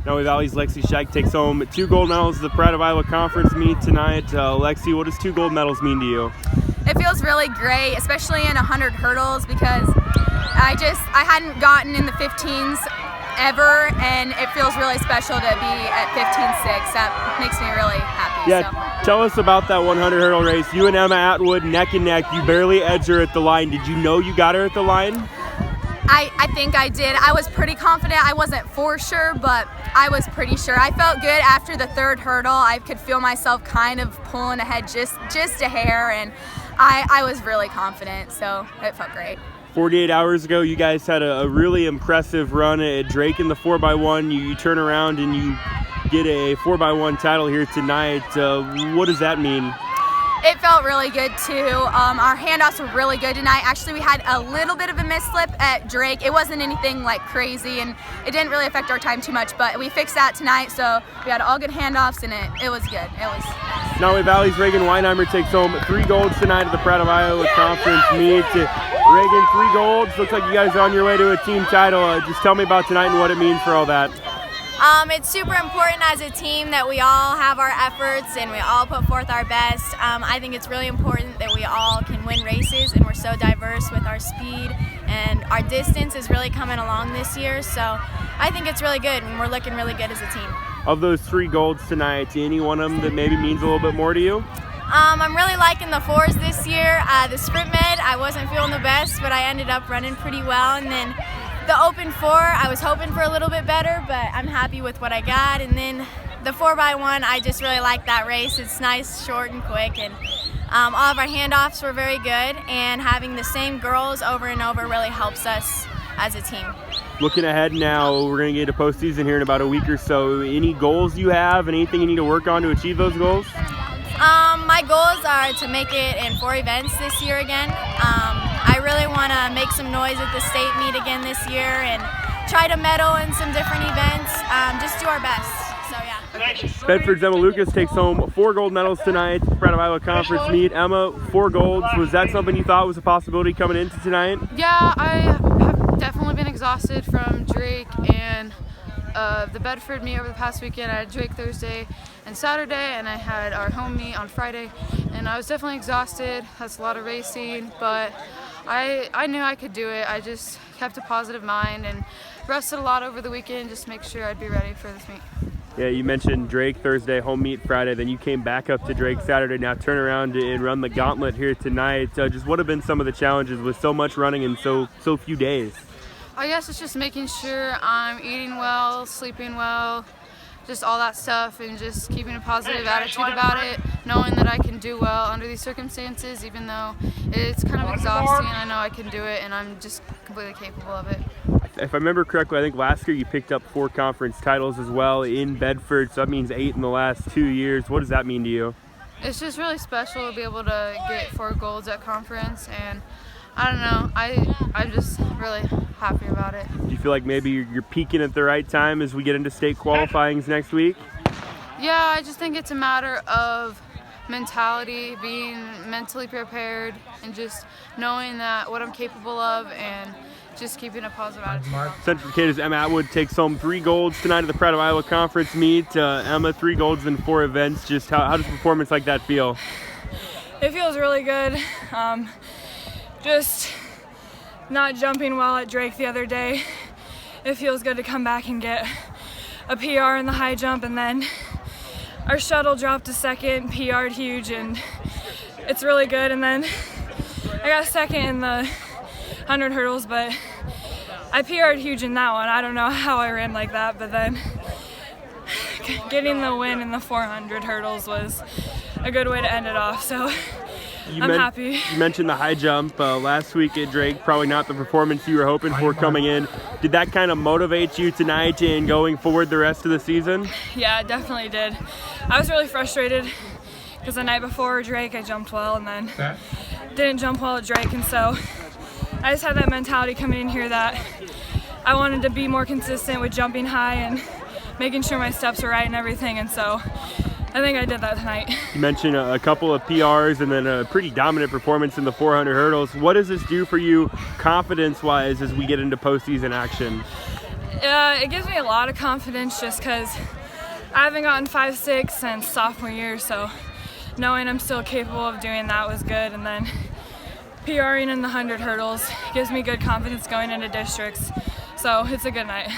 Noe Valley's LEXI SHIKE takes home 2 gold medals at the Pride of Iowa Conference meet tonight. LEXI, what does 2 gold medals mean to you? It feels really great, especially in 100 hurdles, because I hadn't gotten in the 15s ever, and it feels really special to be at 15.6. That makes me really happy. Yeah, so tell us about that 100 hurdle race. You and Emma Atwood neck and neck. You barely edged her at the line. Did you know you got her at the line? I think I did. I was pretty confident. I wasn't for sure, but I was pretty sure. I felt good after the 3rd hurdle. I could feel myself kind of pulling ahead just a hair, and I was really confident, so it felt great. 48 hours ago, you guys had a really impressive run at Drake in the 4x1. You turn around and you get a 4x1 title here tonight. What does that mean? It felt really good too. Our handoffs were really good tonight. Actually, we had a little bit of a misslip at Drake. It wasn't anything like crazy, and it didn't really affect our time too much, but we fixed that tonight, so we had all good handoffs, and it was good. It was nice. Noe Valley's REAGAN WEINHEIMER takes home 3 golds tonight at the Pride of Iowa Conference meet. REAGAN, 3 golds. Looks like you guys are on your way to a team title. Just tell me about tonight and what it means for all that. It's super important as a team that we all have our efforts and we all put forth our best. I think it's really important that we all can win races, and we're so diverse with our speed, and our distance is really coming along this year, so I think it's really good, and we're looking really good as a team. Of those 3 golds tonight, any one of them that maybe means a little bit more to you? I'm really liking the 4s this year. The sprint med, I wasn't feeling the best, but I ended up running pretty well, and then the open 4, I was hoping for a little bit better, but I'm happy with what I got. And then the 4x1, I just really like that race. It's nice, short, and quick. And all of our handoffs were very good, and having the same girls over and over really helps us as a team. Looking ahead now, we're going to get to postseason here in about a week or so. Any goals you have, anything you need to work on to achieve those goals? My goals are to make it in 4 events this year again. I really want to make some noise at the state meet again this year and try to medal in some different events. Just do our best. So yeah. Bedford's Emma Lucas takes home 4 gold medals tonight, Pride of Iowa Conference meet. Emma, 4 golds. Was that something you thought was a possibility coming into tonight? Yeah, I have definitely been exhausted from Drake and the Bedford meet over the past weekend. I had Drake Thursday and Saturday, and I had our home meet on Friday, and I was definitely exhausted. That's a lot of racing, but I knew I could do it. I just kept a positive mind and rested a lot over the weekend, just to make sure I'd be ready for this meet. Yeah, you mentioned Drake Thursday, home meet Friday, then you came back up to Drake Saturday. Now turn around and run the gauntlet here tonight. Just what have been some of the challenges with so much running in so few days? I guess it's just making sure I'm eating well, sleeping well, just all that stuff, and just keeping a positive attitude about it, knowing that I can do well under these circumstances, even though it's kind of exhausting. I know I can do it, and I'm just completely capable of it. If I remember correctly, I think last year you picked up 4 conference titles as well in Bedford, so that means 8 in the last 2 years. What does that mean to you? It's just really special to be able to get 4 golds at conference, and I don't know, I'm just really happy about it. Do you feel like maybe you're peaking at the right time as we get into state qualifyings next week? Yeah, I just think it's a matter of mentality, being mentally prepared, and just knowing that what I'm capable of, and just keeping a positive attitude. Central Decatur's Emma Atwood takes home 3 golds tonight at the Pride of Iowa Conference meet. Emma, 3 golds in 4 events. Just how does a performance like that feel? It feels really good. Just not jumping well at Drake the other day. It feels good to come back and get a PR in the high jump, and then our shuttle dropped a 2nd, PR'd huge, and it's really good. And then I got a 2nd in the 100 hurdles, but I PR'd huge in that one. I don't know how I ran like that, but then getting the win in the 400 hurdles was a good way to end it off, so I'm happy. You mentioned the high jump last week at Drake, probably not the performance you were hoping for coming in. Did that kind of motivate you tonight and going forward the rest of the season? Yeah, it definitely did. I was really frustrated because the night before Drake I jumped well, and then didn't jump well at Drake, and so I just had that mentality coming in here that I wanted to be more consistent with jumping high and making sure my steps were right and everything, and so I think I did that tonight. You mentioned a couple of PRs and then a pretty dominant performance in the 400 hurdles. What does this do for you confidence-wise as we get into postseason action? It gives me a lot of confidence just because I haven't gotten 5.6 since sophomore year, so knowing I'm still capable of doing that was good. And then PRing in the 100 hurdles gives me good confidence going into districts, so it's a good night.